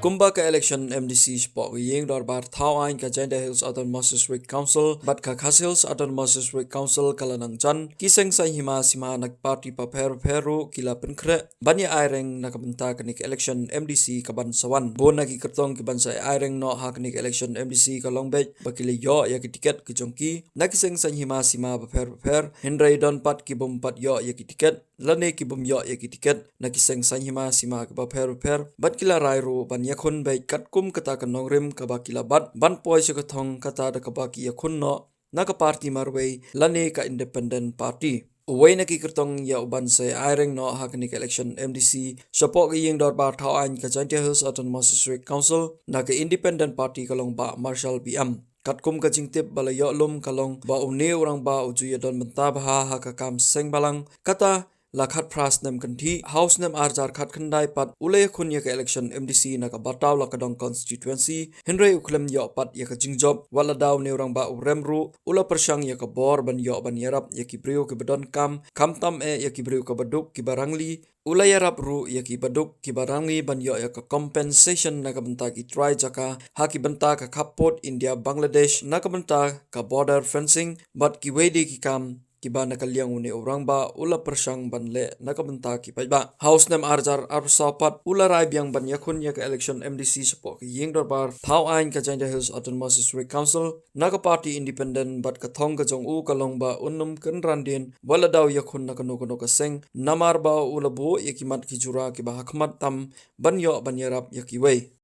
Kumba ka election MDC sport yeng dor bar thau ain ka Janda Hills Autonomous District Council bat ka Khas Hills Autonomous District Council kalanang chan kiseng sa hima sima nak party pa peru kila penkre banya aireng nakabenta kanik election MDC kaban sawan bon naki kertong ki bansa aireng no ha kanik election MDC ka longbej bakili yo ya ki tiket ki jongki nakiseng sa hima sima pa per hindrai don pat ki bom pat yo ya ki tiket lane ki bom yo ya ki tiket nakiseng sa hima sima ka per bat kila rairu ban yakun bai katkum kata ka nongrim ka bakila bat ban poi se ka thong kata da ka baki yakun no naka party marway lane ka independent party Uway na kikertong ya uban se aireng no hakanik election MDC support ki yeng dor bar thau ain ka Janda Hills Autonomous District Council na ka independent party kalong ba Marshall BM katkum ka jingtip bala yo lum kalong ba une orang ba uju ya don menta bha ha ka kam seng balang kata lakhat pras nem kanthi house nem arjar khat khandai pat ule khun ya ka election MDC na ka bataw la ka dong constituency henry uklem yo pat ya ka jingjob wala daw ne orang ba uremru ula persang ya ka bor ban yo ban yarap ya ki brio ke bedon kam tam ya ki brio ka baduk ki barangli ula yarap ru ya ki baduk ki barangli ban yo ya ka compensation na ka benta ki try jaka ha ki benta ka khapot India Bangladesh na ka benta ka border fencing but ki wedi ki kam kiba nakaliang uni orang ba ula persang banle nakabenta ki ba house nem arjar arsapat ula rai biang ban yakun ya ka election MDC support ki yeng bar thau ain ka Janda Hills Autonomous District Council naka party independent bat ka thong ka jong u kalong ba unum kan randin wala daw yakun nakano ka seng namar ba ula bo yakimat ki jura ki ba hakmat tam ban yo ban yarap yakiwei